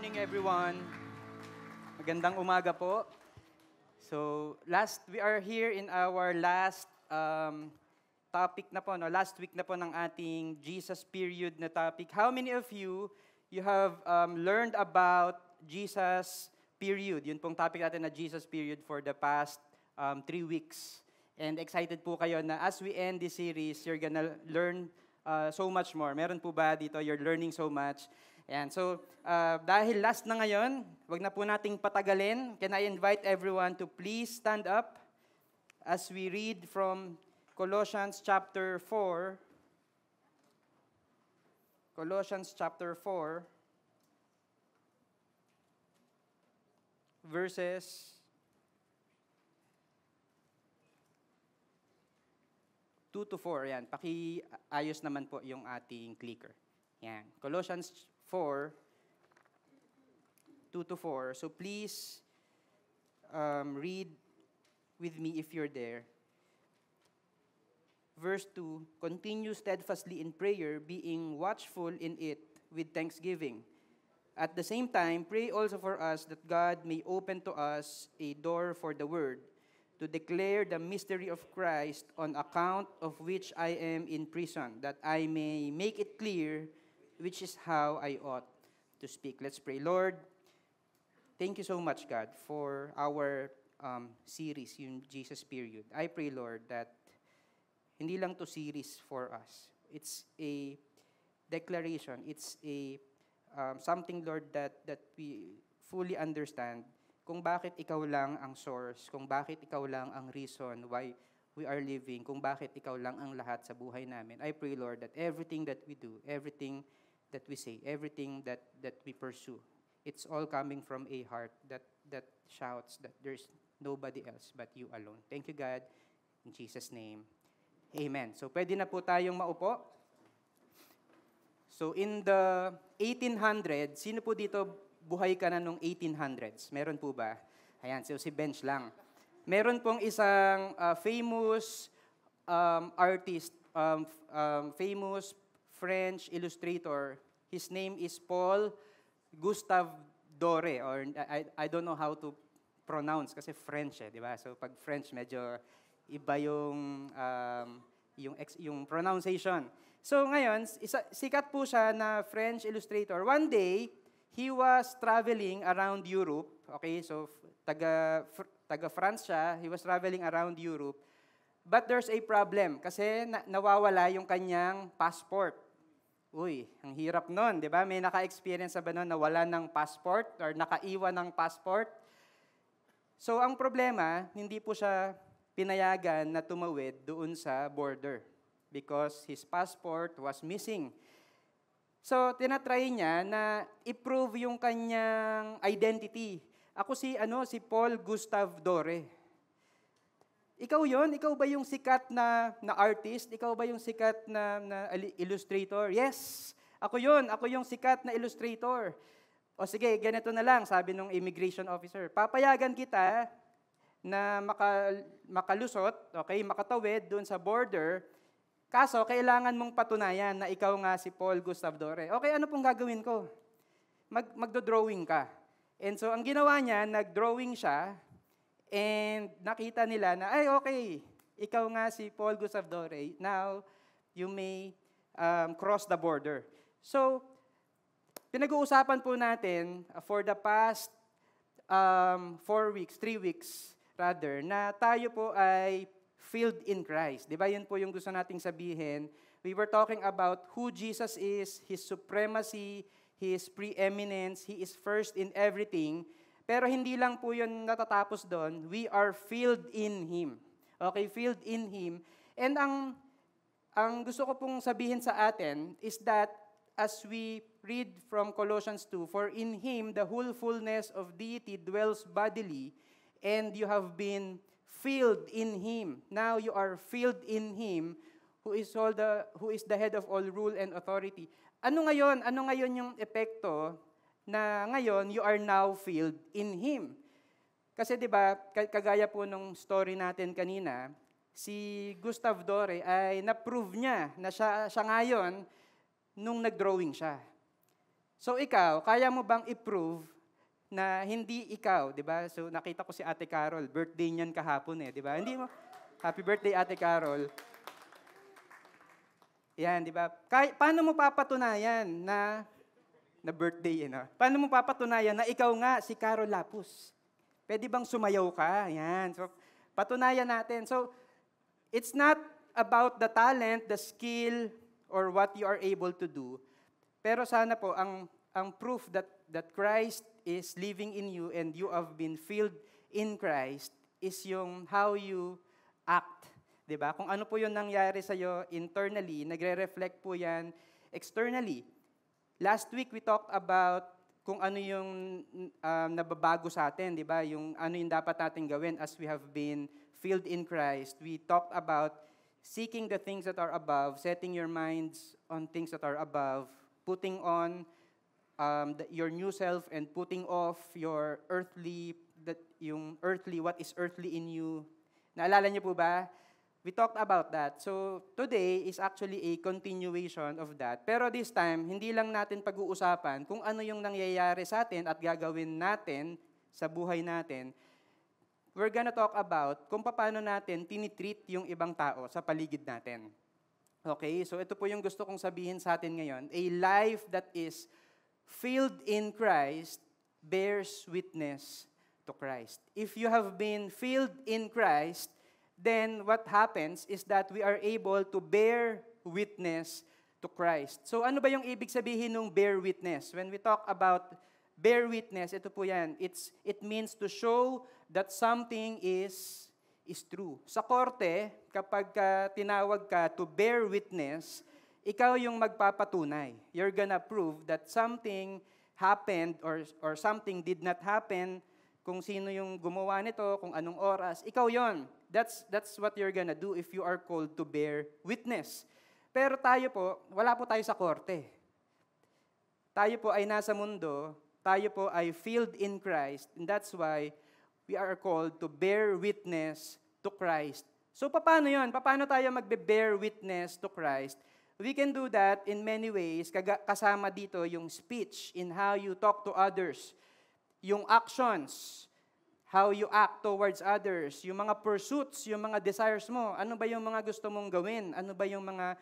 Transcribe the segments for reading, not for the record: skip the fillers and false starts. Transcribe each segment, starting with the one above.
morning, everyone. Magandang umaga po. So, we are here in our last topic na po, no? Last week na po ng ating Jesus period na topic. How many of you have learned about Jesus period? Yun pong topic natin na Jesus period for the past 3 weeks. And excited po kayo na as we end this series, you're gonna learn so much more. Meron po ba dito, you're learning so much? And so, dahil last na ngayon, wag na po nating patagalin. Can I invite everyone to please stand up as we read from Colossians chapter 4. Colossians chapter 4, verses 2 to 4. Yan, pakiayos naman po yung ating clicker. Yan, Colossians 4, 2 to 4. So please read with me if you're there. Verse 2, continue steadfastly in prayer, being watchful in it with thanksgiving. At the same time, pray also for us that God may open to us a door for the word, to declare the mystery of Christ, on account of which I am in prison, that I may make it clear which is how I ought to speak. Let's pray. Lord, thank you so much, God, for our series, yung Jesus period. I pray, Lord, that hindi lang to series for us. It's a declaration. It's a something, Lord, that we fully understand kung bakit ikaw lang ang source, kung bakit ikaw lang ang reason why we are living, kung bakit ikaw lang ang lahat sa buhay namin. I pray, Lord, that everything that we do, everything that we say, everything that we pursue, it's all coming from a heart that shouts that there's nobody else but you alone. Thank you, God. In Jesus' name, amen. So, pwede na po tayong maupo. So, in the 1800s, sino po dito buhay ka na nung 1800s? Meron po ba? Ayan, so si Bench lang. Meron pong isang famous artist, famous French illustrator. His name is Paul Gustave Doré, or I don't know how to pronounce kasi French di ba? So pag French medyo iba yung pronunciation. So ngayon, sikat po siya na French illustrator. One day, he was traveling around Europe. Okay, so taga France siya. He was traveling around Europe. But there's a problem kasi nawawala yung kanyang passport. Uy, ang hirap nun, di ba? May naka-experience ba nun na wala ng passport or nakaiwan ng passport? So ang problema, hindi po siya pinayagan na tumawid doon sa border because his passport was missing. So tinatry niya na i-prove yung kanyang identity. Ako si Paul Gustave Doré. Ikaw yon? Ikaw ba yung sikat na artist? Ikaw ba yung sikat na illustrator? Yes, ako yon. Ako yung sikat na illustrator. O sige, ganito na lang, sabi ng immigration officer. Papayagan kita na makalusot, okay, makatawid doon sa border. Kaso, kailangan mong patunayan na ikaw nga si Paul Gustave Doré. Okay, ano pong gagawin ko? Magdo-drawing ka. And so, ang ginawa niya, nag-drawing siya. And nakita nila na, ay okay, ikaw nga si Paul Gustave Doré. Now, you may cross the border. So, pinag-uusapan po natin for the past 3 weeks rather, na tayo po ay filled in Christ. Di ba yun po yung gusto nating sabihin? We were talking about who Jesus is, His supremacy, His preeminence, He is first in everything. Pero hindi lang po yun natatapos doon. We are filled in Him. Okay, filled in Him. And ang gusto ko pong sabihin sa atin is that as we read from Colossians 2, for in Him the whole fullness of deity dwells bodily, and you have been filled in Him. Now you are filled in Him, who is the head of all rule and authority. Ano ngayon yung epekto na ngayon, you are now filled in Him. Kasi 'di ba, kagaya po nung story natin kanina, si Gustave Doré ay na-prove niya na siya ngayon nung nag-drawing siya. So ikaw, kaya mo bang i-prove na hindi ikaw, di ba? So nakita ko si Ate Carol, birthday niyan kahapon di ba? Hindi mo, happy birthday Ate Carol. Yan, di ba? Paano mo papatunayan na birthday Paano mo papatunayan na ikaw nga si Carol Lapus? Pwede bang sumayaw ka? Yan. So patunayan natin. So it's not about the talent, the skill, or what you are able to do. Pero sana po, ang proof that Christ is living in you and you have been filled in Christ is yung how you act. Diba? Kung ano po yung nangyari sa'yo internally, nagre-reflect po yan externally. Last week, we talked about kung ano yung nababago sa atin, diba? Yung ano yung dapat natin gawin as we have been filled in Christ. We talked about seeking the things that are above, setting your minds on things that are above, putting on your new self and putting off your earthly, what is earthly in you. Naalala niyo po ba? We talked about that. So today is actually a continuation of that. Pero this time, hindi lang natin pag-uusapan kung ano yung nangyayari sa atin at gagawin natin sa buhay natin. We're gonna talk about kung paano natin tinitreat yung ibang tao sa paligid natin. Okay, so ito po yung gusto kong sabihin sa atin ngayon. A life that is filled in Christ bears witness to Christ. If you have been filled in Christ, then what happens is that we are able to bear witness to Christ. So ano ba yung ibig sabihin ng bear witness? When we talk about bear witness, ito po yan. It means to show that something is true. Sa korte, kapag tinawag ka to bear witness, ikaw yung magpapatunay. You're gonna prove that something happened or something did not happen, kung sino yung gumawa nito, kung anong oras, ikaw yon. That's what you're gonna do if you are called to bear witness. Pero tayo po, wala po tayo sa korte. Tayo po ay nasa mundo, tayo po ay filled in Christ, and that's why we are called to bear witness to Christ. So paano yon? Paano tayo magbe-bear witness to Christ? We can do that in many ways. Kasama dito yung speech, in how you talk to others. Yung actions, how you act towards others. Yung mga pursuits, yung mga desires mo. Ano ba yung mga gusto mong gawin? Ano ba yung mga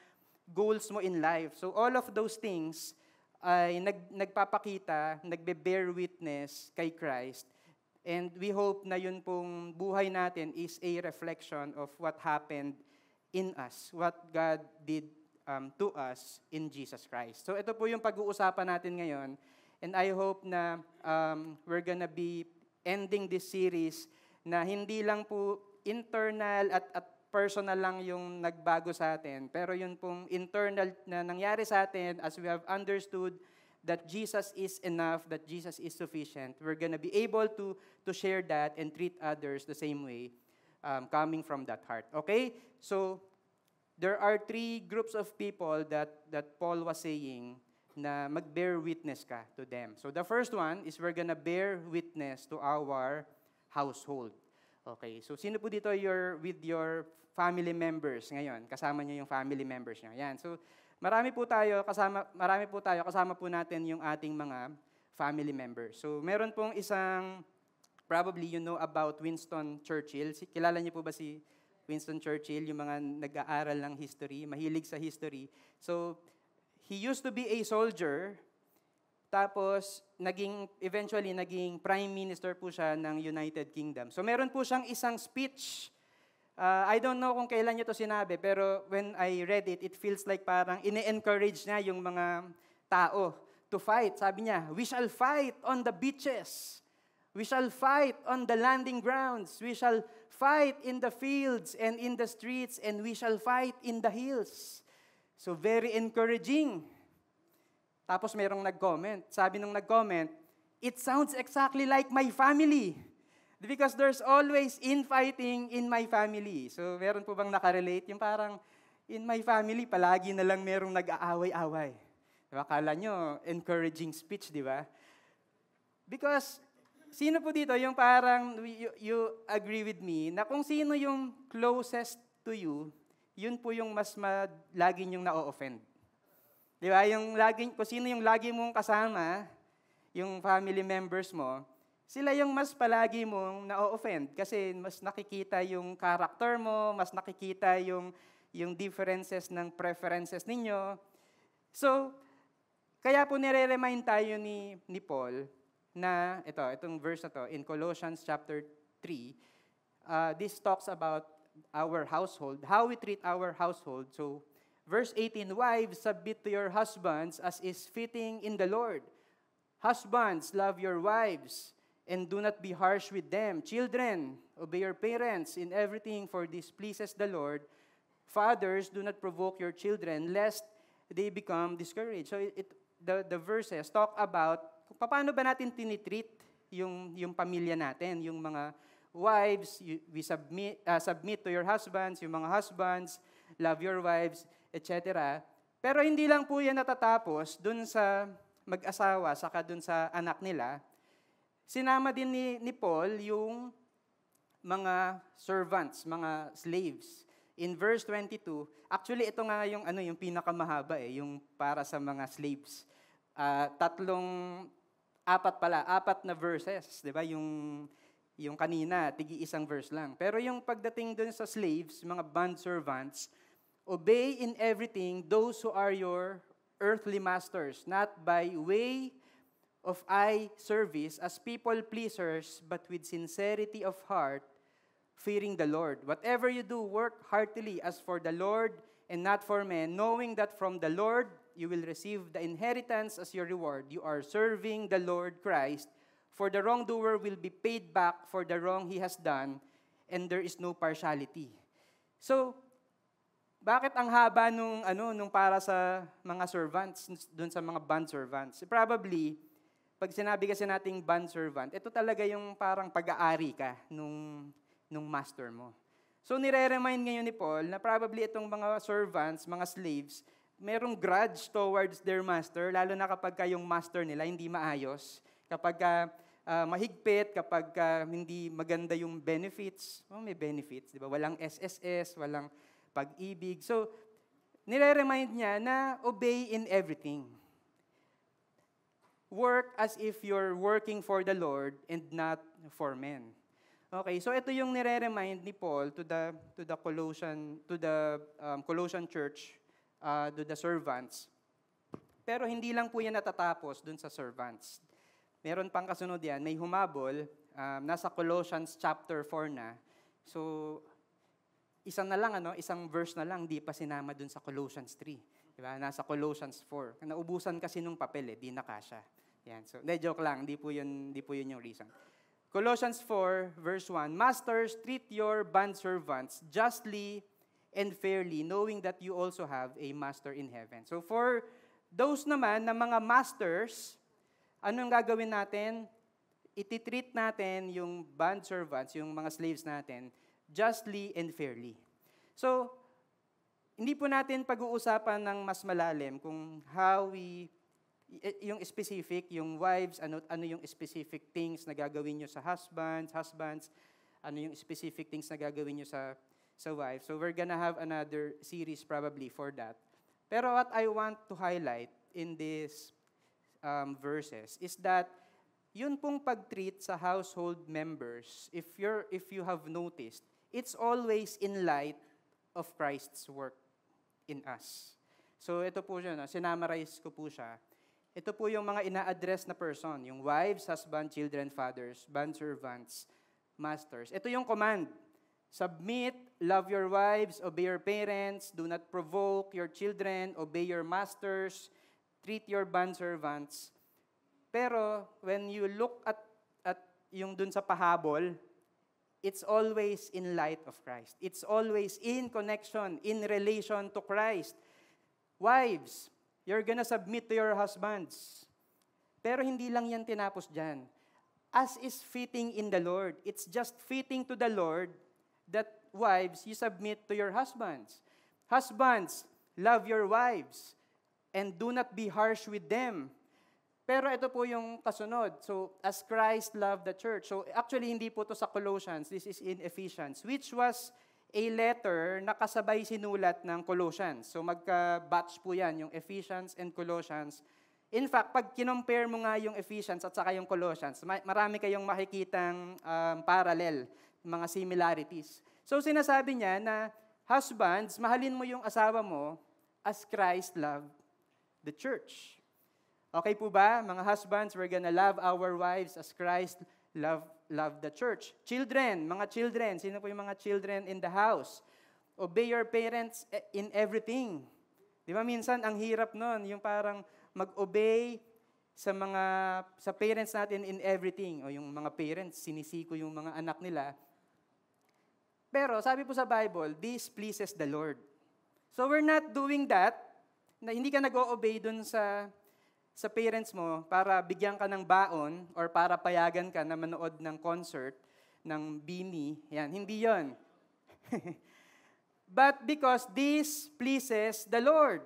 goals mo in life? So all of those things ay nagpapakita, nagbe-bear witness kay Christ. And we hope na yun pong buhay natin is a reflection of what happened in us, what God did to us in Jesus Christ. So ito po yung pag-uusapan natin ngayon. And I hope na we're gonna be ending this series na hindi lang po internal at personal lang yung nagbago sa atin. Pero yun pong internal na nangyari sa atin as we have understood that Jesus is enough, that Jesus is sufficient. We're gonna be able to share that and treat others the same way, coming from that heart. Okay? So, there are 3 groups of people that Paul was saying na mag-bear witness ka to them. So, the first one is we're gonna bear witness to our household. Okay? So, sino po dito with your family members ngayon? Kasama niyo yung family members niyo. Yan. So, marami po tayo, kasama po natin yung ating mga family members. So, meron pong isang, probably you know about Winston Churchill. Kilala niyo po ba si Winston Churchill, yung mga nag-aaral ng history, mahilig sa history. So, he used to be a soldier, tapos eventually naging prime minister po siya ng United Kingdom. So, meron po siyang isang speech. I don't know kung kailan niya to sinabi, pero when I read it, it feels like parang ine-encourage niya yung mga tao to fight. Sabi niya, we shall fight on the beaches. We shall fight on the landing grounds. We shall fight in the fields and in the streets, and we shall fight in the hills. So very encouraging. Tapos merong nag-comment. Sabi nung nag-comment, it sounds exactly like my family. Because there's always infighting in my family. So, meron po bang nakarelate? Yung parang, in my family, palagi na lang merong nag-aaway-away. Diba? Kala nyo, encouraging speech, di ba? Because, sino po dito yung parang, you agree with me, na kung sino yung closest to you, yun po yung mas lagi nyong na-offend. Di ba? Kung sino yung lagi mong kasama, yung family members mo, sila yung mas palagi mong na-offend kasi mas nakikita yung character mo, mas nakikita yung differences ng preferences ninyo. So, kaya po nire-remind tayo ni Paul na itong verse na to in Colossians chapter 3, this talks about our household, how we treat our household. So, verse 18, wives, submit to your husbands as is fitting in the Lord. Husbands, love your wives, and do not be harsh with them. Children, obey your parents in everything, for this pleases the Lord. Fathers, do not provoke your children, lest they become discouraged. So, the verses talk about kung paano ba natin tinitreat yung pamilya natin, yung mga wives, we submit to your husbands, yung mga husbands, love your wives, etc. Pero hindi lang po yan natatapos dun sa mag-asawa, saka dun sa anak nila. Sinama din ni Paul yung mga servants, mga slaves. In verse 22, actually ito nga yung pinakamahaba yung para sa mga slaves. Apat na verses, 'di ba? Yung kanina, isang verse lang. Pero yung pagdating dun sa slaves, mga bondservants, obey in everything those who are your earthly masters, not by way of eye service as people pleasers, but with sincerity of heart, fearing the Lord. Whatever you do, work heartily as for the Lord and not for men, knowing that from the Lord you will receive the inheritance as your reward. You are serving the Lord Christ, for the wrongdoer will be paid back for the wrong he has done, and there is no partiality. So, bakit ang haba nung para sa mga servants, dun sa mga bondservants? Probably, pag sinabi kasi nating bondservant, ito talaga yung parang pag-aari ka nung master mo. So, nire-remind ngayon ni Paul na probably itong mga servants, mga slaves, merong grudge towards their master, lalo na kapag yung master nila hindi maayos, kapag mahigpit, kapag hindi maganda yung benefits. May benefits, di ba? Walang SSS, walang pag-ibig. So, nire-remind niya na obey in everything. Work as if you're working for the Lord and not for men. Okay, so ito yung nire-remind ni Paul to the Colossian church, to the servants. Pero hindi lang po yan natatapos dun sa servants. Meron pang kasunod yan, may humabol, nasa Colossians chapter 4 na. So, isang verse na lang, di pa sinama dun sa Colossians 3. Diba? Nasa Colossians 4. Naubusan kasi nung papel, di na kasya. Yan. So, joke lang, di po yun yung reason. Colossians 4, verse 1, Masters, treat your bondservants justly and fairly, knowing that you also have a master in heaven. So, for those naman na mga masters, anong gagawin natin? Ititreat natin yung bondservants, yung mga slaves natin, justly and fairly. So, hindi po natin pag-uusapan ng mas malalim kung how yung specific, yung wives, ano yung specific things na gagawin nyo sa husbands, ano yung specific things na gagawin nyo sa wives. So, we're gonna have another series probably for that. Pero what I want to highlight in these verses is that yun pong pag-treat sa household members, if you have noticed, it's always in light of Christ's work in us. So ito po siya, sinamarize ko po siya. Ito po yung mga ina-address na person, yung wives, husband, children, fathers, bondservants, masters. Ito yung command. Submit, love your wives, obey your parents, do not provoke your children, obey your masters, treat your bondservants. Pero when you look at yung dun sa pahabol, it's always in light of Christ. It's always in connection, in relation to Christ. Wives, you're gonna submit to your husbands. Pero hindi lang yan tinapos dyan. As is fitting in the Lord. It's just fitting to the Lord that wives, you submit to your husbands. Husbands, love your wives and do not be harsh with them. Pero ito po yung kasunod. So, as Christ loved the church. So, actually, hindi po to sa Colossians. This is in Ephesians. Which was a letter na kasabay sinulat ng Colossians. So magka-batch po yan, yung Ephesians and Colossians. In fact, pag kinompare mo nga yung Ephesians at saka yung Colossians, marami kayong makikitang parallel, mga similarities. So sinasabi niya na, husbands, mahalin mo yung asawa mo as Christ loved the church. Okay po ba? Mga husbands, we're gonna love our wives as Christ loved the church. Children, mga children, sino po yung mga children in the house? Obey your parents in everything. Di ba minsan, ang hirap nun, yung parang mag-obey sa parents natin in everything. O yung mga parents, sinisiko yung mga anak nila. Pero sabi po sa Bible, this pleases the Lord. So we're not doing that, na hindi ka nag-o-obey dun sa parents mo para bigyan ka ng baon or para payagan ka na manood ng concert ng BINI. Yan, hindi yon. But because this pleases the Lord.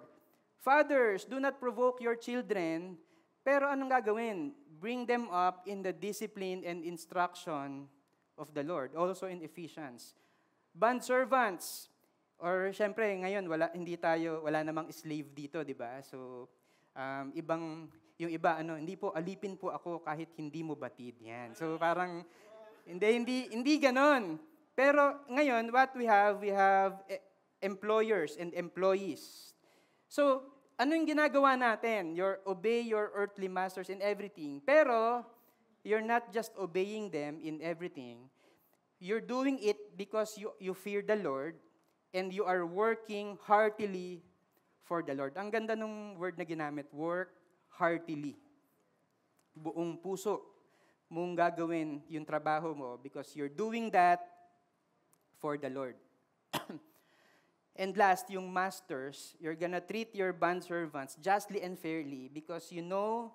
Fathers, do not provoke your children. Pero anong gagawin? Bring them up in the discipline and instruction of the Lord. Also in Ephesians. Bondservants. Or syempre, ngayon, wala namang slave dito, di ba? So, yung iba, hindi po, alipin po ako kahit hindi mo batid. Yan. So parang, hindi ganon. Pero ngayon, what we have employers and employees. So, ano yung ginagawa natin? Obey your earthly masters in everything. Pero, you're not just obeying them in everything. You're doing it because you fear the Lord and you are working heartily for the Lord. Ang ganda ng word na ginamit, work heartily. Buong puso mong gagawin yung trabaho mo because you're doing that for the Lord. And last, yung masters, you're gonna treat your bondservants justly and fairly because you know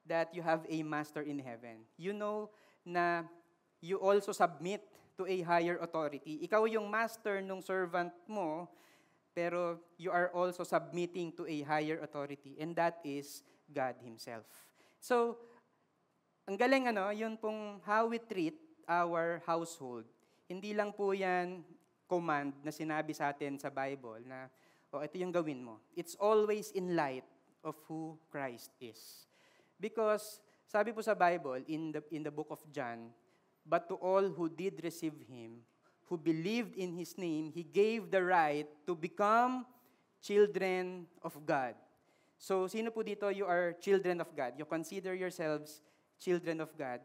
that you have a master in heaven. You know na you also submit to a higher authority. Ikaw yung master nung servant mo, pero you are also submitting to a higher authority, and that is God Himself. So, ang galing yun pong how we treat our household. Hindi lang po yan command na sinabi sa atin sa Bible na, ito yung gawin mo. It's always in light of who Christ is. Because, sabi po sa Bible, in the book of John, but to all who did receive Him, who believed in His name, He gave the right to become children of God. So, sino po dito, you are children of God? You consider yourselves children of God.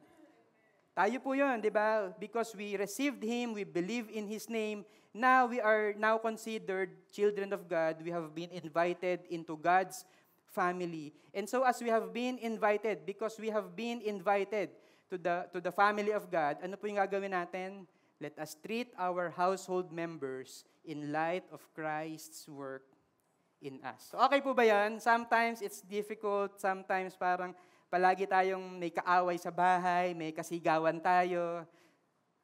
Tayo po yun, di ba? Because we received Him, we believe in His name, now we are now considered children of God. We have been invited into God's family. And so as we have been invited, because we have been invited to the family of God, ano po yung gagawin natin? Let us treat our household members in light of Christ's work in us. So okay po ba yan? Sometimes it's difficult, sometimes parang palagi tayong may kaaway sa bahay, may kasigawan tayo.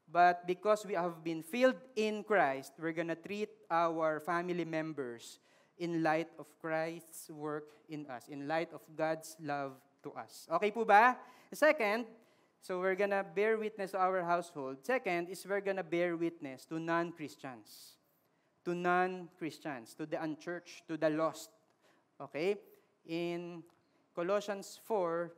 But because we have been filled in Christ, we're gonna treat our family members in light of Christ's work in us, in light of God's love to us. Okay po ba? Second, so we're gonna bear witness to our household. Second is we're gonna bear witness to non-Christians. To non-Christians, to the unchurched, to the lost. Okay? In Colossians 4,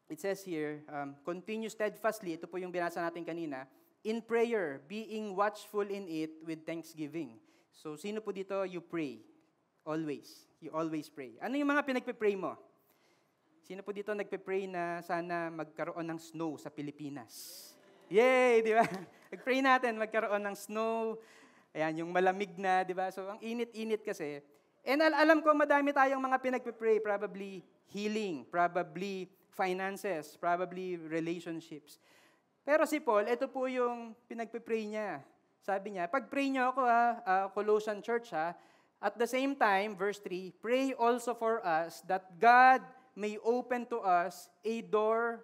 it says here, continue steadfastly, ito po yung binasa natin kanina, in prayer, being watchful in it with thanksgiving. So, sino po dito? You pray. Always. You always pray. Ano yung mga pinagpe-pray mo? Sino po dito nagpe-pray na sana magkaroon ng snow sa Pilipinas? Yay! Di ba? Nag-pray natin, magkaroon ng snow. Ayan, yung malamig na, di ba? So, ang init-init kasi. And alam ko, madami tayong mga pinagpe-pray. Probably healing, probably finances, probably relationships. Pero si Paul, ito po yung pinagpe-pray niya. Sabi niya, pag-pray niyo ako Colossian Church at the same time, verse 3, pray also for us that God may open to us a door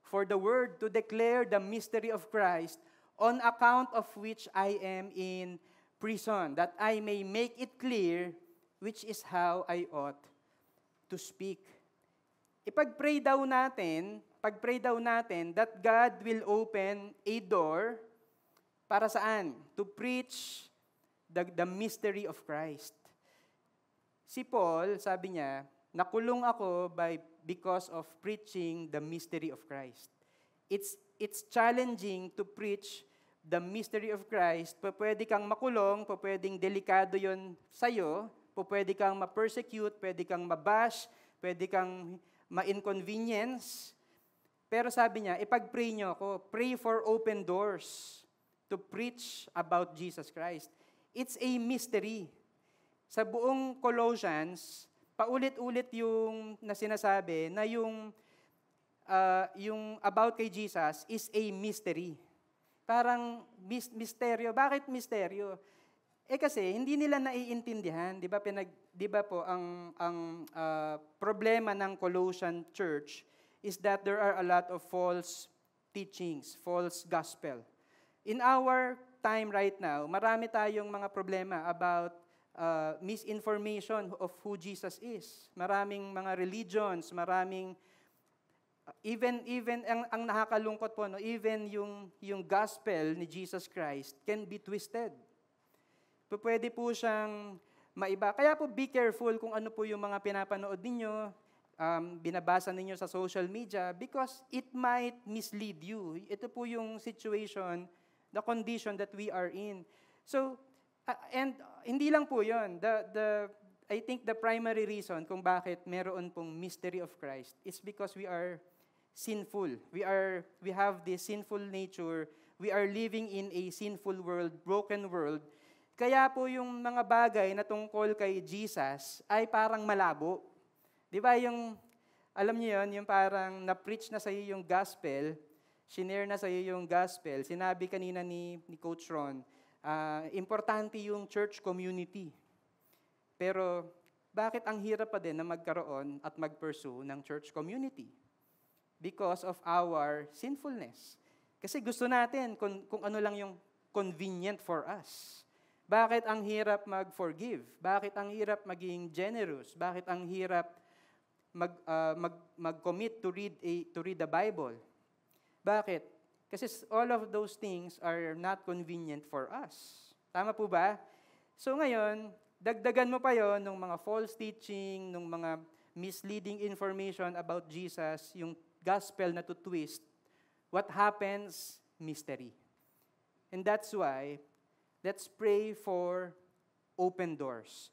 for the word to declare the mystery of Christ, on account of which I am in prison, that I may make it clear which is how I ought to speak. Pag-pray daw natin that God will open a door Para saan? To preach the mystery of Christ. Si Paul, sabi niya, nakulong ako because of preaching the mystery of Christ. It's challenging to preach the mystery of Christ. Pwede kang makulong, pwedeng delikado yon sa'yo, pwede kang ma-persecute, pwede kang mabash, pwede kang ma-inconvenience. Pero sabi niya, ipag-pray niyo ako, pray for open doors to preach about Jesus Christ. It's a mystery. Sa buong Colossians, paulit-ulit yung na sinasabi na yung about kay Jesus is a mystery. Parang misteryo. Bakit misteryo? Kasi hindi nila naiintindihan, 'di ba? 'Di ba po ang problema ng Colossian church is that there are a lot of false teachings, false gospel. In our time right now, marami tayong mga problema about misinformation of who Jesus is. Maraming mga religions, maraming even ang nakakalungkot po, no, even yung gospel ni Jesus Christ can be twisted. Pwede po siyang maiba. Kaya po be careful kung ano po yung mga pinapanood ninyo, binabasa ninyo sa social media, because it might mislead you. Ito po yung situation, the condition that we are in. So, and hindi lang po yun. I think the primary reason kung bakit meron pong mystery of Christ is because we are sinful. We have this sinful nature. We are living in a sinful world, broken world. Kaya po yung mga bagay na tungkol kay Jesus ay parang malabo. Di ba alam niyo yun, yung parang na-preach na sa iyo yung gospel, shinare na sa iyo yung gospel. Sinabi kanina ni Coach Ron, importante yung church community. Pero bakit ang hirap pa din na magkaroon at mag-pursue ng church community? Because of our sinfulness. Kasi gusto natin kung ano lang yung convenient for us. Bakit ang hirap mag-forgive? Bakit ang hirap maging generous? Bakit ang hirap mag-commit to read the Bible? Bakit? Kasi all of those things are not convenient for us. Tama po ba? So ngayon, dagdagan mo pa yon ng mga false teaching, ng mga misleading information about Jesus, yung gospel na to twist. What happens? Mystery. And that's why, let's pray for open doors.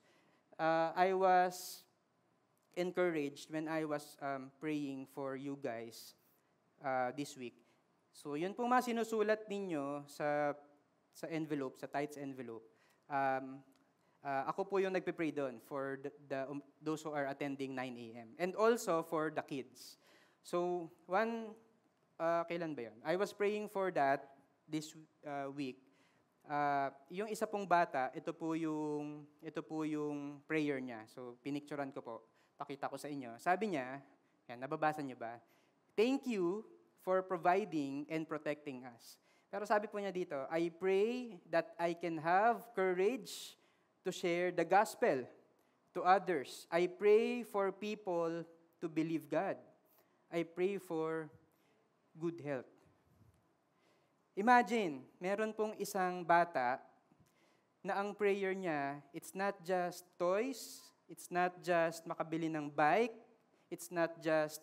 I was encouraged when I was praying for you guys this week. So yun po mga sinusulat ninyo sa envelope, sa tithes envelope. Ako po yung nagpe-pray doon for those who are attending 9 a.m. And also for the kids. So kailan ba yun? I was praying for that this week. Yung isa pong bata, ito po yung prayer niya. So pinicturean ko po. Pakita ko sa inyo. Sabi niya, yan, nababasa niyo ba? Thank you for providing and protecting us. Pero sabi po niya dito, I pray that I can have courage to share the gospel to others. I pray for people to believe God. I pray for good health. Imagine, meron pong isang bata na ang prayer niya, it's not just toys, it's not just makabili ng bike, it's not just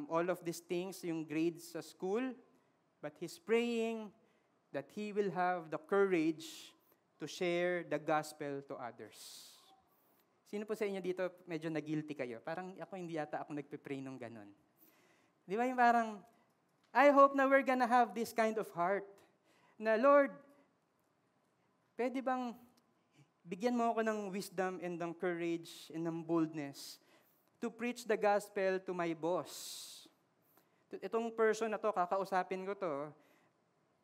all of these things, yung grades sa school, but he's praying that he will have the courage to share the gospel to others. Sino po sa inyo dito medyo na-guilty kayo? Parang ako hindi yata ako nagpe-pray nung ganun. Di ba yung parang, I hope na we're gonna have this kind of heart. Na Lord, pwede bang bigyan mo ako ng wisdom and ng courage and ng boldness to preach the gospel to my boss. Itong person na to, kakausapin ko to,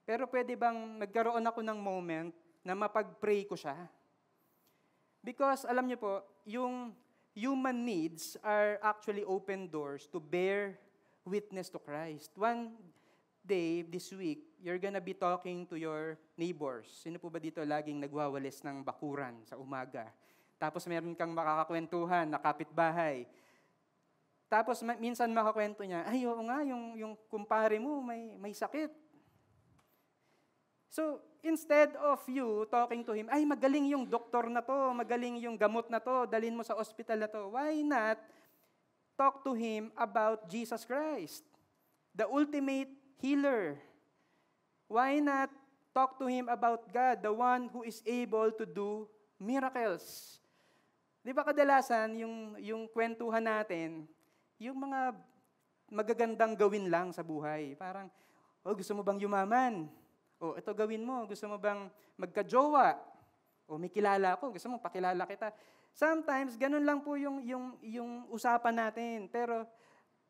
pero pwede bang nagkaroon ako ng moment na mapag-pray ko siya? Because alam niyo po, yung human needs are actually open doors to bear witness to Christ. One day, this week, you're gonna be talking to your neighbors. Sino po ba dito laging nagwawalis ng bakuran sa umaga? Tapos meron kang makakakwentuhan na kapitbahay. Tapos minsan makakwento niya, ay oo nga, yung kumpare mo may sakit. So, instead of you talking to him, ay, magaling yung doktor na to, magaling yung gamot na to, dalhin mo sa ospital na to, why not talk to him about Jesus Christ, the ultimate healer? Why not talk to him about God, the one who is able to do miracles? Di ba kadalasan, yung kwentuhan natin, yung mga magagandang gawin lang sa buhay. Parang, gusto mo bang yumaman? Ito gawin mo. Gusto mo bang magka-jowa? May kilala ako. Gusto mo, pakilala kita. Sometimes, ganun lang po yung usapan natin. Pero,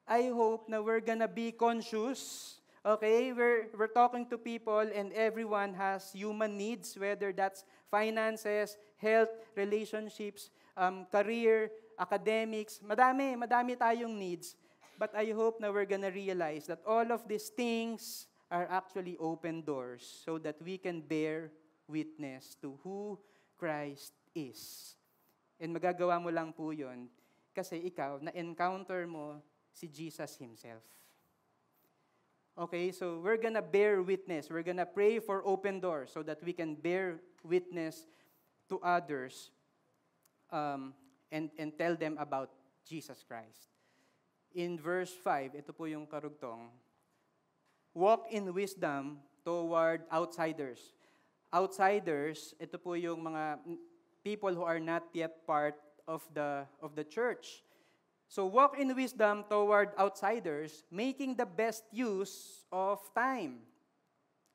I hope na we're gonna be conscious. Okay? We're talking to people and everyone has human needs, whether that's finances, health, relationships, career, academics. Madami tayong needs. But I hope na we're gonna realize that all of these things are actually open doors so that we can bear witness to who Christ is. And magagawa mo lang po yun kasi ikaw, na-encounter mo si Jesus Himself. Okay, so we're gonna bear witness. We're gonna pray for open doors so that we can bear witness to others and tell them about Jesus Christ. In verse 5, ito po yung karugtong, walk in wisdom toward outsiders. Outsiders, ito po yung mga people who are not yet part of the church. So walk in wisdom toward outsiders, making the best use of time.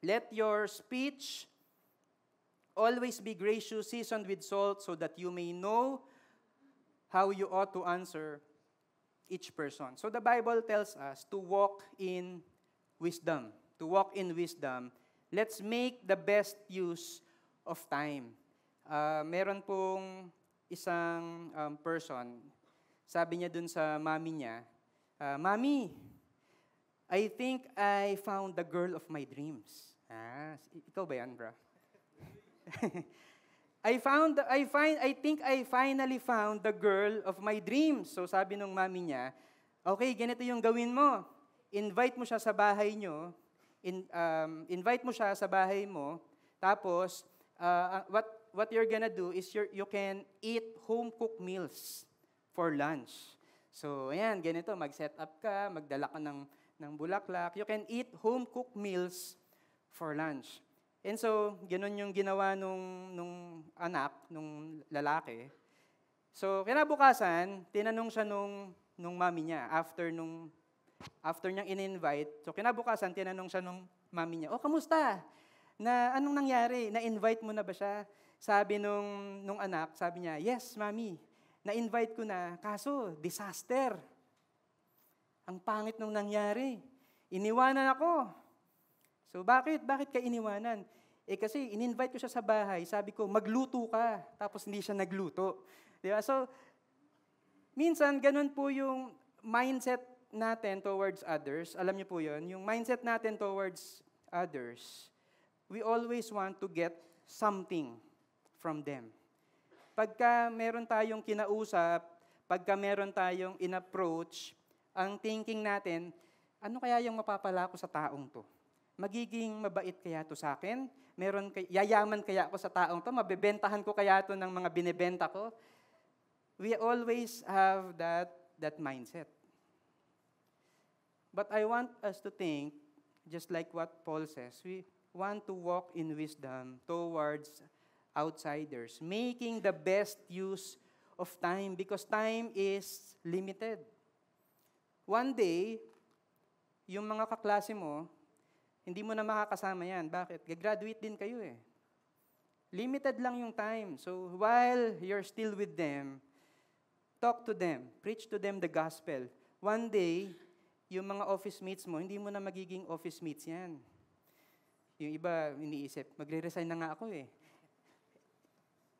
Let your speech always be gracious, seasoned with salt, so that you may know how you ought to answer each person. So the Bible tells us to walk in wisdom. To walk in wisdom, let's make the best use of time. Meron pong isang person, sabi niya dun sa mami niya, Mami, I think I found the girl of my dreams. Ikaw ba yan, bro? I think I finally found the girl of my dreams. So sabi nung mami niya, okay, ganito yung gawin mo. Invite mo siya sa bahay nyo, invite mo siya sa bahay mo, tapos, what you're gonna do is you can eat home-cooked meals for lunch. So, ayan, ganito, mag-set up ka, magdala ka ng bulaklak. You can eat home-cooked meals for lunch. And so, ganun yung ginawa nung anak, nung lalaki. So, kinabukasan, tinanong siya nung mami niya, after niyang in-invite, so kinabukasan, tinanong siya nung mami niya, kamusta? Anong nangyari? Na-invite mo na ba siya? Sabi nung anak, sabi niya, yes, mami, na-invite ko na, kaso, disaster. Ang pangit nung nangyari. Iniwanan ako. So, bakit? Bakit ka iniwanan? Kasi in-invite ko siya sa bahay, sabi ko, magluto ka. Tapos hindi siya nagluto. Di ba? So, minsan, ganun po yung mindset natin towards others. Alam niyo po yun, yung mindset natin towards others, we always want to get something from them. Pagka meron tayong kinausap, pagka meron tayong in-approach, ang thinking natin, ano kaya yung mapapala ko sa taong to? Magiging mabait kaya to sa akin? Yayaman kaya ako sa taong to? Mabebentahan ko kaya to ng mga binebenta ko? We always have that mindset. But I want us to think, just like what Paul says, we want to walk in wisdom towards outsiders, making the best use of time because time is limited. One day, yung mga kaklase mo, hindi mo na makakasama yan. Bakit? Gagraduate din kayo eh. Limited lang yung time. So while you're still with them, talk to them, preach to them the gospel. One day, yung mga office mates mo, hindi mo na magiging office mates yan. Yung iba, iniisip, magre-resign na nga ako eh.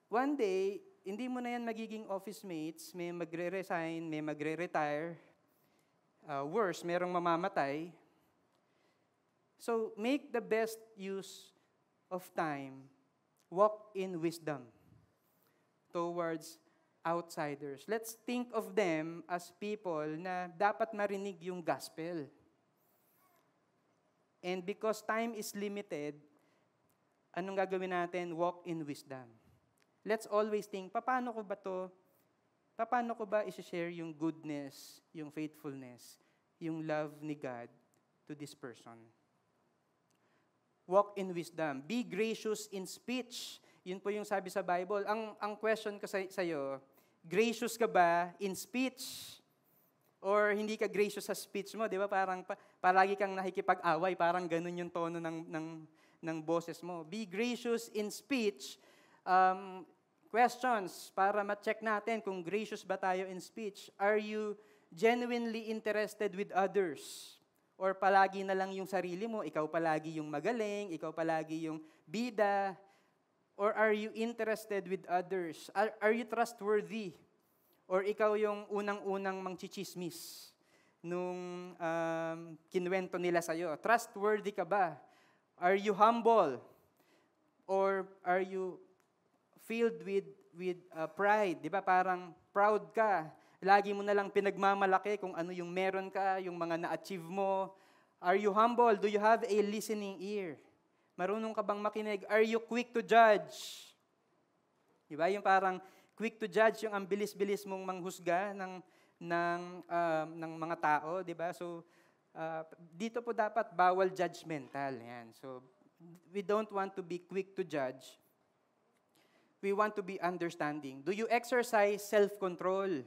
One day, hindi mo na yan magiging office mates, may magre-resign, may magre-retire. Worse, merong mamamatay. So, make the best use of time. Walk in wisdom towards outsiders. Let's think of them as people na dapat marinig yung gospel. And because time is limited, anong gagawin natin? Walk in wisdom. Let's always think, paano ko ba to? Paano ko ba i-share yung goodness, yung faithfulness, yung love ni God to this person? Walk in wisdom. Be gracious in speech. Yun po yung sabi sa Bible. Ang question ko sa'yo, gracious ka ba in speech? Or hindi ka gracious sa speech mo, di ba? Parang palagi kang nakikipag-away, parang ganun yung tono ng boses mo. Be gracious in speech. Questions para ma-check natin kung gracious ba tayo in speech. Are you genuinely interested with others? Or palagi na lang yung sarili mo, ikaw palagi yung magaling, ikaw palagi yung bida? Or are you interested with others? Are you trustworthy? Or ikaw yung unang-unang mangchichismis nung kinuwento nila sa'yo? Trustworthy ka ba? Are you humble? Or are you filled with pride? Di ba? Parang proud ka. Lagi mo na lang pinagmamalaki kung ano yung meron ka, yung mga na-achieve mo. Are you humble? Do you have a listening ear? Marunong ka bang makinig? Are you quick to judge? Di ba? Yung parang quick to judge, yung ang bilis-bilis mong manghusga ng mga tao, di ba? So, dito po dapat bawal judgmental. Yan. So, we don't want to be quick to judge. We want to be understanding. Do you exercise self-control?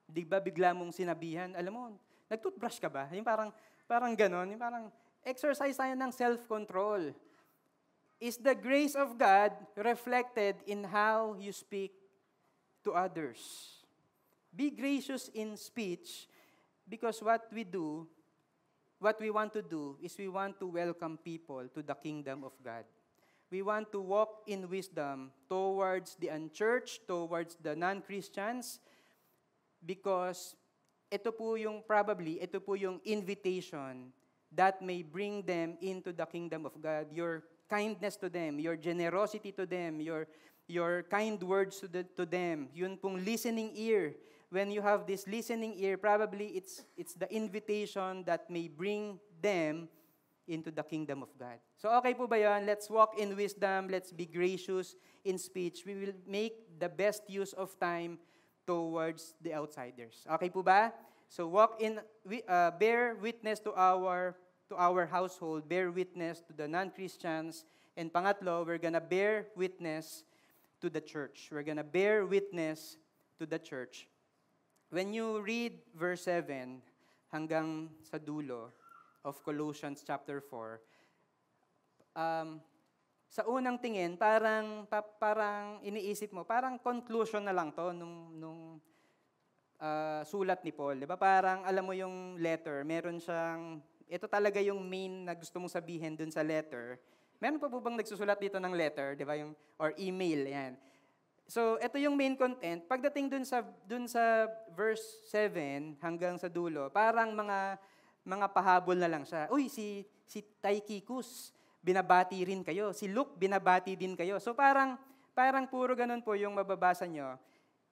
Di ba bigla mong sinabihan, alam mo, nag-toothbrush ka ba? Yung parang ganon, yung parang exercise tayo ng self-control. Is the grace of God reflected in how you speak to others? Be gracious in speech because what we want to do is we want to welcome people to the kingdom of God. We want to walk in wisdom towards the unchurched, towards the non-Christians, because ito po yung invitation that may bring them into the kingdom of God. Your kindness to them, your generosity to them, your kind words to them, yun pong listening ear. When you have this listening ear, probably it's the invitation that may bring them into the kingdom of God. So okay po ba yan? Let's walk in wisdom. Let's be gracious in speech. We will make the best use of time towards the outsiders. Okay po ba? So bear witness to our household, bear witness to the non-Christians, and pangatlo, we're gonna bear witness to the church. We're gonna bear witness to the church. When you read verse 7 hanggang sa dulo of Colossians chapter 4, sa unang tingin, parang iniisip mo, parang conclusion na lang to nung sulat ni Paul. Di ba? Parang alam mo yung letter, meron siyang, ito talaga yung main na gusto mong sabihin dun sa letter. Meron pa po bang nagsusulat dito ng letter, di ba? Or email, yan. So, ito yung main content. Pagdating dun sa verse 7 hanggang sa dulo, parang mga pahabol na lang siya. Uy, si Tychicus, binabati rin kayo. Si Luke, binabati din kayo. So parang puro ganun po yung mababasa nyo.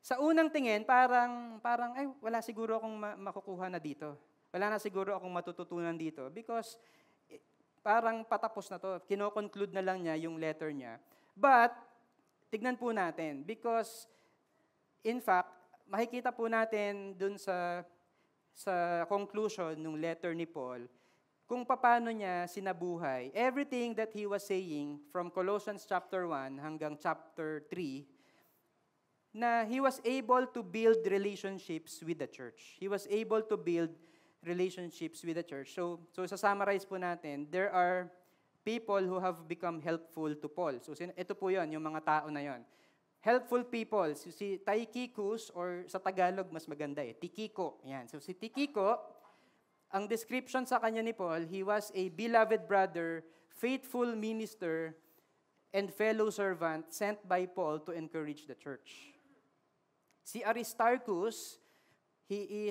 Sa unang tingin, parang ay, wala siguro akong makukuha na dito. Wala na siguro akong matututunan dito. Because parang patapos na to. Kino-conclude na lang niya yung letter niya. But, tignan po natin. Because, in fact, makikita po natin dun sa conclusion ng letter ni Paul, kung paano niya sinabuhay, everything that he was saying from Colossians chapter 1 hanggang chapter 3, na he was able to build relationships with the church. He was able to build relationships with the church. So sa summarize po natin, there are people who have become helpful to Paul. So ito po yon, yung mga tao na yon. Helpful people. So, si Tychicus, or sa Tagalog, mas maganda Tikiko. Yan. So si Tikiko, ang description sa kanya ni Paul, he was a beloved brother, faithful minister, and fellow servant sent by Paul to encourage the church. Si Aristarchus, he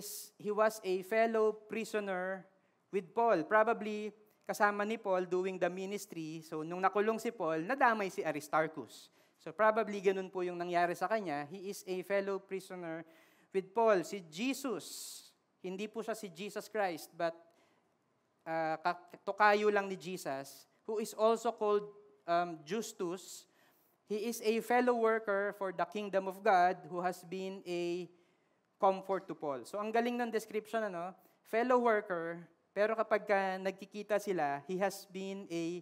was a fellow prisoner with Paul. Probably kasama ni Paul doing the ministry. So nung nakulong si Paul, nadamay si Aristarchus. So probably ganun po yung nangyari sa kanya. He is a fellow prisoner with Paul. Si Jesus, hindi po siya si Jesus Christ, but tukayo lang ni Jesus, who is also called Justus. He is a fellow worker for the kingdom of God who has been a comfort to Paul. So ang galing ng description, fellow worker, pero kapag nagkikita sila, he has been a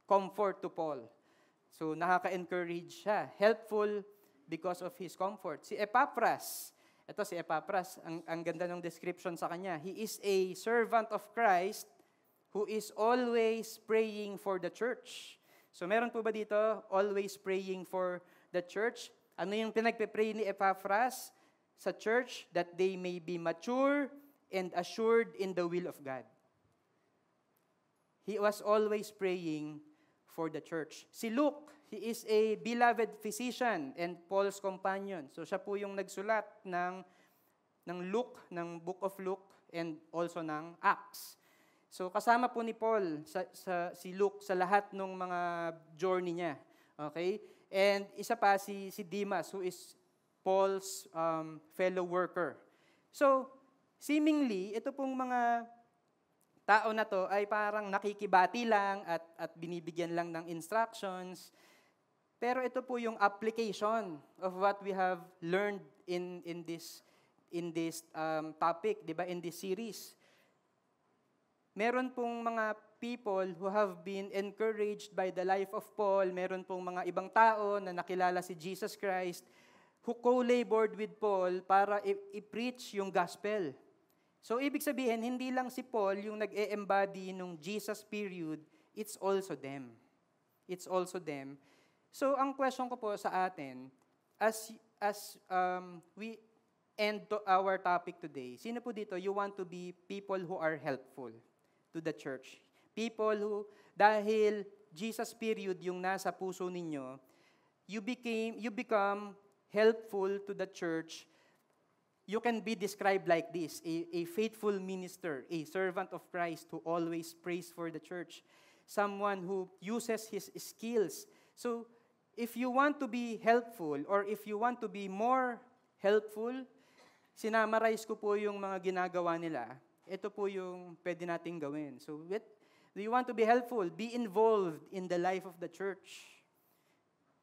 comfort to Paul. So nakaka-encourage siya. Helpful because of his comfort. Si Epaphras, ito si Epaphras, ang ganda ng description sa kanya. He is a servant of Christ who is always praying for the church. So meron po ba dito, always praying for the church? Ano yung pinagpe-pray ni Epaphras sa church? That they may be mature and assured in the will of God. He was always praying for the church. Si Luke, he is a beloved physician and Paul's companion. So siya po yung nagsulat ng Luke, ng Book of Luke, and also ng Acts. So kasama po ni Paul si Luke sa lahat ng mga journey niya. Okay? And isa pa si Demas, who is Paul's fellow worker. So seemingly ito pong mga tao na to ay parang nakikibati lang at binibigyan lang ng instructions. Pero ito po yung application of what we have learned in this topic, 'di ba? In this series. Meron pong mga people who have been encouraged by the life of Paul. Meron pong mga ibang tao na nakilala si Jesus Christ who co-labored with Paul para i-preach yung gospel. So, ibig sabihin, hindi lang si Paul yung nag-e-embody nung Jesus period, it's also them. It's also them. So, ang question ko po sa atin, as we end to our topic today, sino po dito, you want to be people who are helpful to the church? People who, dahil Jesus period yung nasa puso ninyo, you become helpful to the church. You can be described like this, a faithful minister, a servant of Christ who always prays for the church, someone who uses his skills. So, if you want to be helpful or if you want to be more helpful, sinamarize ko po yung mga ginagawa nila. Ito po yung pwede nating gawin. So, do you want to be helpful? Be involved in the life of the church.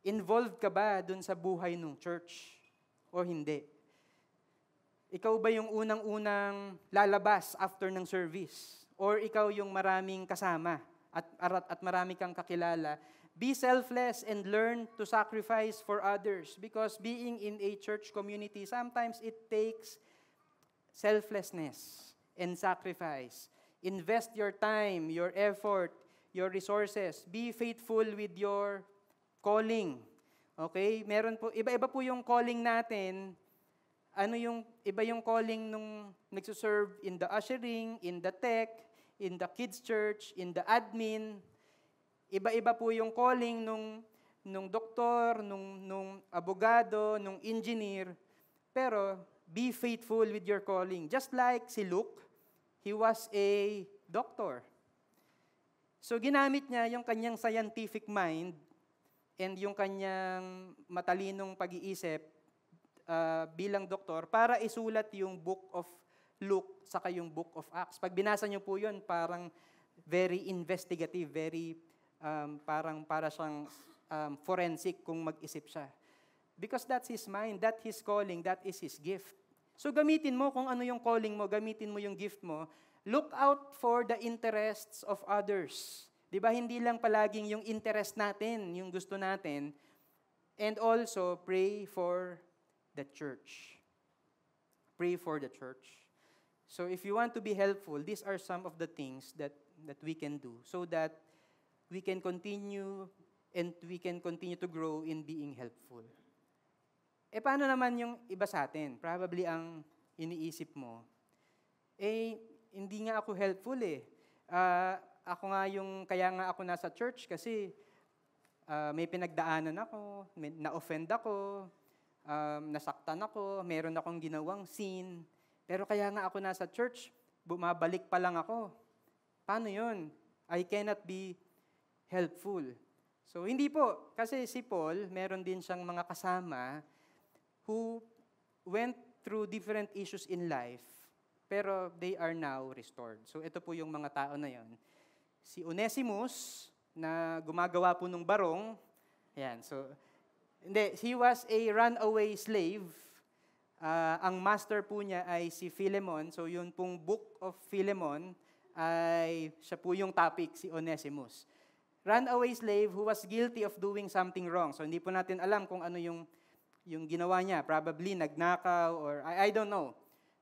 Involved ka ba dun sa buhay ng church o hindi? Ikaw ba yung unang-unang lalabas after ng service? Or ikaw yung maraming kasama at marami kang kakilala? Be selfless and learn to sacrifice for others. Because being in a church community, sometimes it takes selflessness and sacrifice. Invest your time, your effort, your resources. Be faithful with your calling. Okay? Meron po, iba-iba po yung calling natin. Iba yung calling nung nagsuserve in the ushering, in the tech, in the kids church, in the admin. Iba-iba po yung calling nung doktor, nung abogado, nung engineer. Pero be faithful with your calling. Just like si Luke, he was a doctor. So ginamit niya yung kanyang scientific mind and yung kanyang matalinong pag-iisip bilang doktor para isulat yung Book of Luke saka yung Book of Acts. Pag binasa niyo po yun, parang very investigative, very para siyang forensic kung mag-isip siya. Because that's his mind, that's his calling, that is his gift. So gamitin mo kung ano yung calling mo, gamitin mo yung gift mo. Look out for the interests of others. 'Di ba? Hindi lang palaging yung interest natin, yung gusto natin. And also pray for the church. Pray for the church. So if you want to be helpful, these are some of the things that we can do so that we can continue to grow in being helpful. Paano naman yung iba sa atin? Probably ang iniisip mo, hindi nga ako helpful ako nga kaya nga ako nasa church kasi may pinagdaanan ako, na-offend ako, nasaktan ako, meron akong ginawang sin. Pero kaya nga ako nasa church, bumabalik pa lang ako. Paano yun? I cannot be helpful. So hindi po, kasi si Paul, meron din siyang mga kasama who went through different issues in life, pero they are now restored. So ito po yung mga tao na yon. Si Onesimus, na gumagawa po ng barong. Ayan, so, hindi, he was a runaway slave. Ang master po niya ay si Philemon. So, yun pong Book of Philemon ay siya po yung topic, si Onesimus. Runaway slave who was guilty of doing something wrong. So, hindi po natin alam kung ano yung ginawa niya. Probably nagnakaw or I don't know.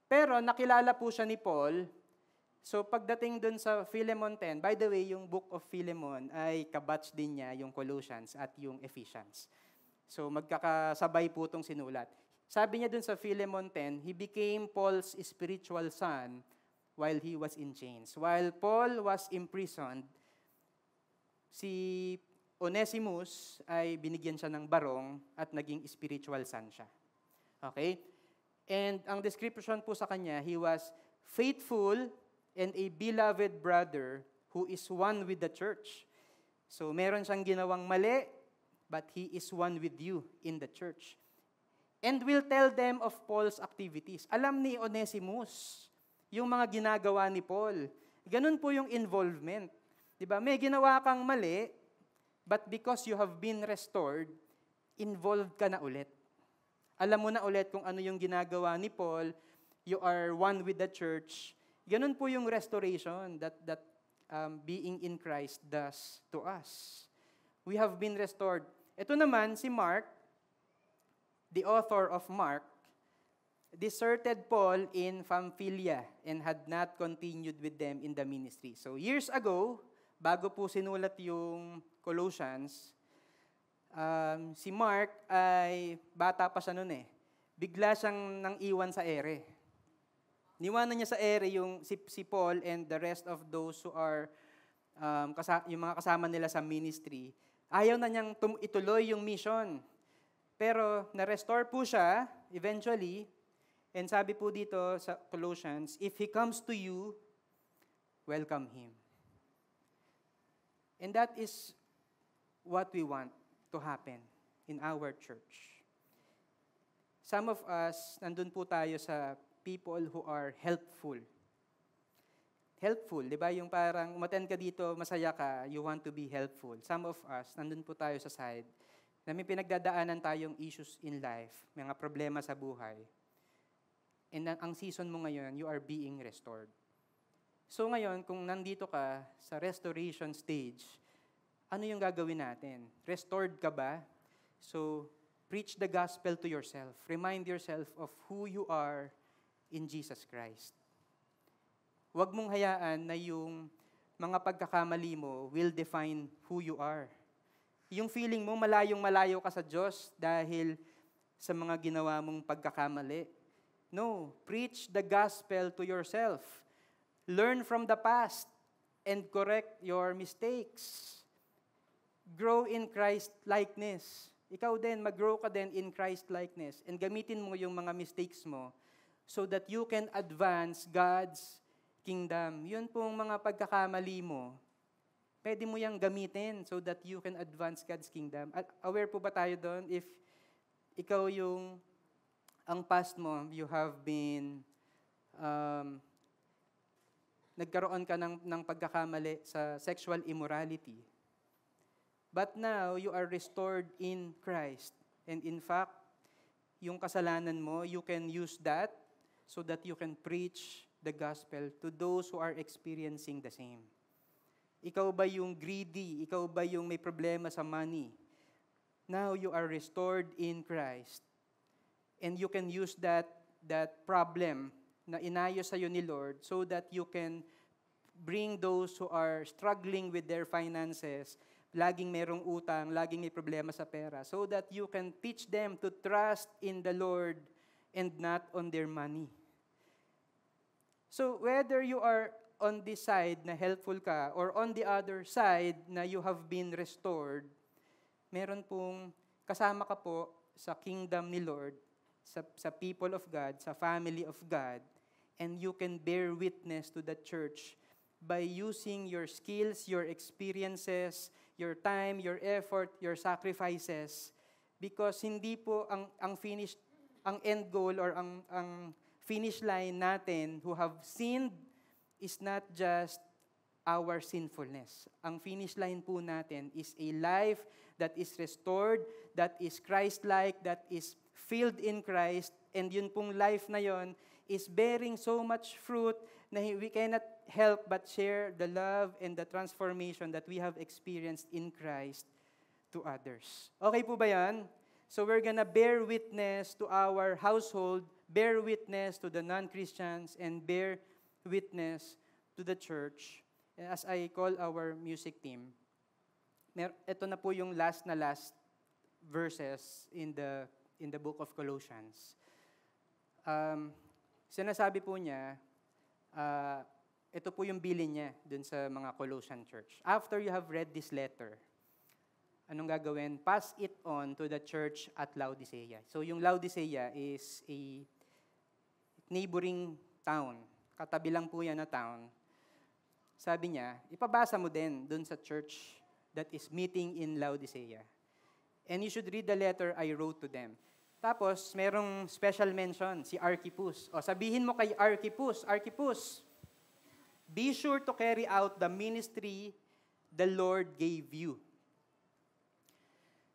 Pero nakilala po siya ni Paul. So, pagdating dun sa Philemon 10, by the way, yung Book of Philemon ay kabatch din niya yung Colossians at yung Ephesians. So, magkakasabay po itong sinulat. Sabi niya dun sa Philemon 10, he became Paul's spiritual son while he was in chains. While Paul was imprisoned, si Onesimus ay binigyan siya ng barong at naging spiritual son siya. Okay? And ang description po sa kanya, he was faithful and a beloved brother who is one with the church. So, meron siyang ginawang mali, but he is one with you in the church. And will tell them of Paul's activities. Alam ni Onesimus yung mga ginagawa ni Paul. Ganun po yung involvement. Diba? May ginawa kang mali, but because you have been restored, involved ka na ulit. Alam mo na ulit kung ano yung ginagawa ni Paul, you are one with the church. Ganun po yung restoration that being in Christ does to us. We have been restored. Ito naman, si Mark, the author of Mark, deserted Paul in Pamphylia and had not continued with them in the ministry. So years ago, bago po sinulat yung Colossians, si Mark ay bata pa siya noon eh. Bigla siyang nang iwan sa ere. Niwanan niya sa ere yung si Paul and the rest of those who are yung mga kasama nila sa ministry. Ayaw na niyang ituloy yung mission. Pero na-restore po siya eventually. And sabi po dito sa Colossians, if he comes to you, welcome him. And that is what we want to happen in our church. Some of us, nandun po tayo sa people who are helpful. Helpful, di ba? Yung parang umattend ka dito, masaya ka, you want to be helpful. Some of us, nandun po tayo sa side, na may pinagdadaanan tayong issues in life, mga problema sa buhay. And ang season mo ngayon, you are being restored. So ngayon, kung nandito ka sa restoration stage, ano yung gagawin natin? Restored ka ba? So, preach the gospel to yourself. Remind yourself of who you are in Jesus Christ. Huwag mong hayaan na yung mga pagkakamali mo will define who you are. Yung feeling mo, malayong-malayo ka sa Diyos dahil sa mga ginawa mong pagkakamali. No, preach the gospel to yourself. Learn from the past and correct your mistakes. Grow in Christ-likeness. Ikaw din, mag-grow ka din in Christ-likeness and gamitin mo yung mga mistakes mo so that you can advance God's kingdom. Yun pong mga pagkakamali mo, pwede mo yang gamitin so that you can advance God's kingdom. At aware po ba tayo doon? If ikaw ang past mo, you have been, nagkaroon ka ng pagkakamali sa sexual immorality. But now, you are restored in Christ. And in fact, yung kasalanan mo, you can use that so that you can preach the gospel to those who are experiencing the same. Ikaw ba yung greedy? Ikaw ba yung may problema sa money? Now you are restored in Christ. And you can use that problem na inayos sa'yo ni Lord so that you can bring those who are struggling with their finances, laging merong utang, laging may problema sa pera, so that you can teach them to trust in the Lord and not on their money. So whether you are on this side na helpful ka or on the other side na you have been restored, meron pong kasama ka po sa kingdom ni Lord, sa people of God, sa family of God, and you can bear witness to the church by using your skills, your experiences, your time, your effort, your sacrifices, because hindi po ang end goal or ang finish line natin who have sinned is not just our sinfulness. Ang finish line po natin is a life that is restored, that is Christ-like, that is filled in Christ, and yun pong life na yon is bearing so much fruit na we cannot help but share the love and the transformation that we have experienced in Christ to others. Okay po ba yan? So we're gonna bear witness to our household, bear witness to the non-Christians, and bear witness to the church. As I call our music team, ito na po yung last verses in the book of Colossians. Sinasabi po niya, ito po yung bilin niya dun sa mga Colossian church. After you have read this letter, anong gagawin? Pass it on to the church at Laodicea. So yung Laodicea is a neighboring town. Katabi lang po yan na town. Sabi niya, ipabasa mo din dun sa church that is meeting in Laodicea. And you should read the letter I wrote to them. Tapos, merong special mention, si Archippus. O sabihin mo kay Archippus, be sure to carry out the ministry the Lord gave you.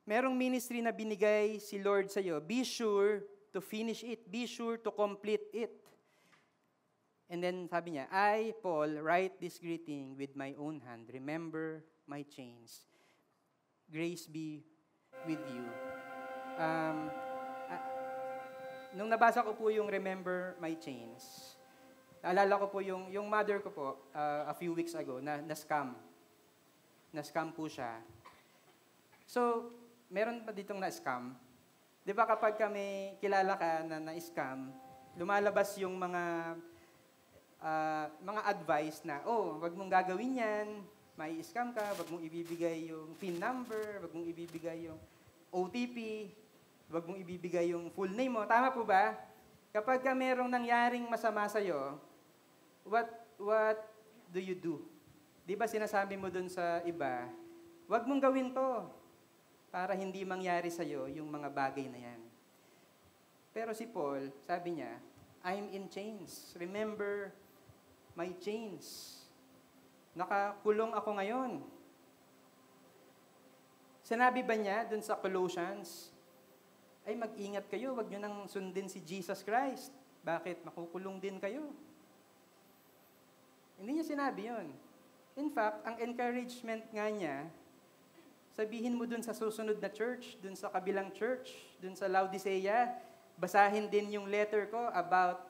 Merong ministry na binigay si Lord sa'yo. Be sure to finish it. Be sure to complete it. And then sabi niya, I, Paul, write this greeting with my own hand. Remember my chains. Grace be with you. Nung nabasa ko po yung Remember my chains, naalala ko po yung mother ko po, a few weeks ago, na-scam. Na-scam po siya. So, meron pa ditong na-scam. Di ba kapag kami kilala ka na na-scam, lumalabas yung mga advice na, wag mong gagawin yan, may scam ka, wag mong ibibigay yung PIN number, wag mong ibibigay yung OTP, wag mong ibibigay yung full name mo. Tama po ba? Kapag ka merong nangyaring masama sa'yo, what do you do? Di ba sinasabi mo dun sa iba, wag mong gawin to para hindi mangyari sa'yo yung mga bagay na yan. Pero si Paul, sabi niya, I'm in chains. Remember my chains. Nakakulong ako ngayon. Sinabi ba niya dun sa Colossians, ay mag-ingat kayo, wag nyo nang sundin si Jesus Christ. Bakit? Makukulong din kayo. Hindi niya sinabi yun. In fact, ang encouragement nga niya, sabihin mo dun sa susunod na church, dun sa kabilang church, dun sa Laodicea, basahin din yung letter ko about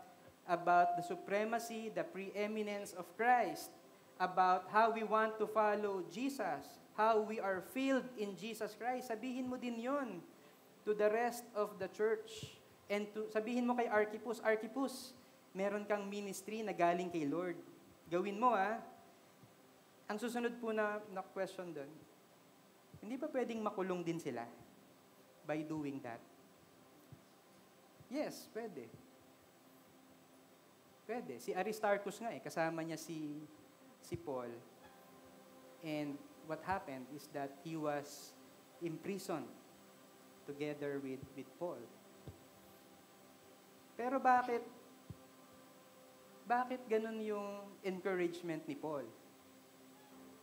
the supremacy, the preeminence of Christ, about how we want to follow Jesus, how we are filled in Jesus Christ. Sabihin mo din yon to the rest of the church. And sabihin mo kay Archippus, meron kang ministry na galing kay Lord. Gawin mo Ang susunod po na question doon, hindi ba pwedeng makulong din sila by doing that? Yes, pwede. Pwede. Si Aristarchus nga kasama niya si Paul. And what happened is that he was imprisoned together with Paul. Pero bakit ganun yung encouragement ni Paul?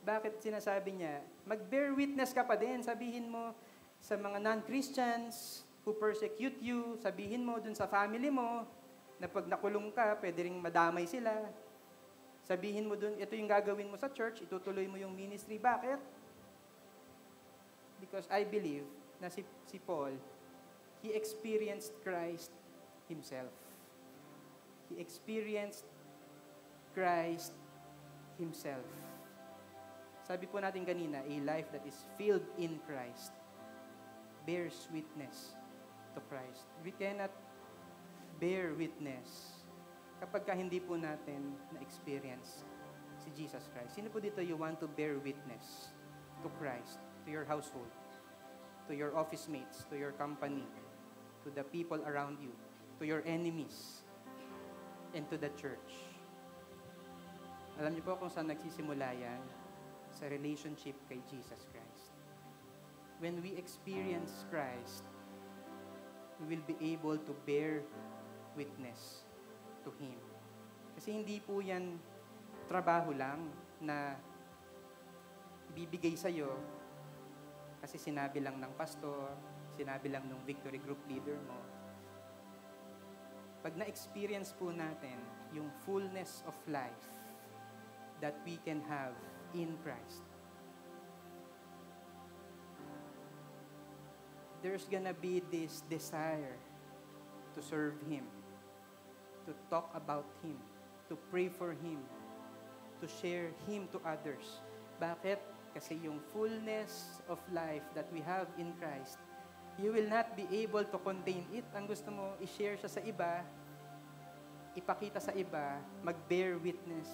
Bakit sinasabi niya, mag-bear witness ka pa din, sabihin mo sa mga non-Christians who persecute you, sabihin mo dun sa family mo, na pag nakulong ka, pwede ring madamay sila. Sabihin mo dun, ito yung gagawin mo sa church, itutuloy mo yung ministry. Bakit? Because I believe na si Paul, he experienced Christ himself. He experienced Christ himself. Sabi po natin kanina, a life that is filled in Christ bears witness to Christ. We cannot bear witness kapag hindi po natin na-experience si Jesus Christ. Sino po dito you want to bear witness to Christ, to your household, to your office mates, to your company, to the people around you, to your enemies, and to the church? Alam niyo po kung saan nagsisimula yan? Sa relationship kay Jesus Christ. When we experience Christ, we will be able to bear witness to Him. Kasi hindi po yan trabaho lang na ibibigay sa'yo kasi sinabi lang ng pastor, sinabi lang ng victory group leader mo. Pag na-experience po natin yung fullness of life that we can have in Christ, there's gonna be this desire to serve Him, to talk about Him, to pray for Him, to share Him to others. Bakit? Kasi yung fullness of life that we have in Christ, you will not be able to contain it. Ang gusto mo, i-share siya sa iba, ipakita sa iba, mag-bear witness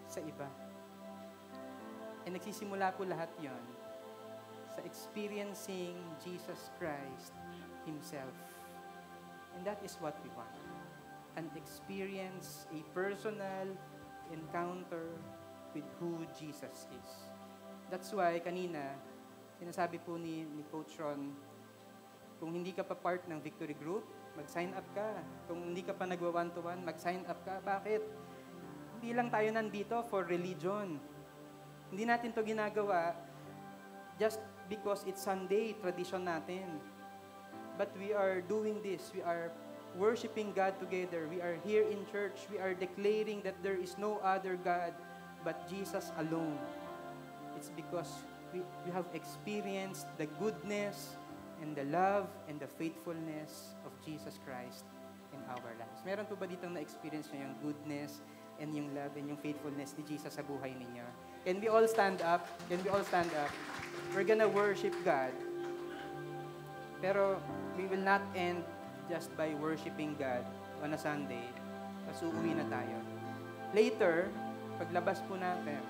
sa iba. And nagsisimula po lahat yon sa experiencing Jesus Christ Himself. And that is what we want. An experience, a personal encounter with who Jesus is. That's why kanina, sinasabi po ni Coach Ron, kung hindi ka pa part ng Victory Group, mag-sign up ka. Kung hindi ka pa nagwa-one-to-one, mag-sign up ka. Bakit? Hindi lang tayo nandito for religion. Hindi natin to ginagawa just because it's Sunday, tradition natin. But we are doing this. We are worshiping God together. We are here in church. We are declaring that there is no other God but Jesus alone. It's because we have experienced the goodness and the love and the faithfulness of Jesus Christ in our lives. Meron po ba ditong na-experience nyo yung goodness and yung love and yung faithfulness ni Jesus sa buhay ninyo? Can we all stand up? Can we all stand up? We're gonna worship God. Pero we will not end just by worshiping God on a Sunday. Kasi uuwi na tayo. Later, paglabas po natin,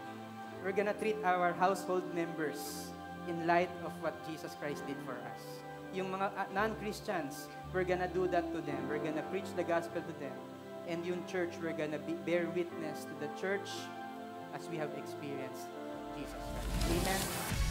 we're gonna treat our household members in light of what Jesus Christ did for us. Yung mga non-Christians, we're gonna do that to them. We're gonna preach the gospel to them. And yung church, we're gonna bear witness to the church as we have experienced Jesus Christ. Amen?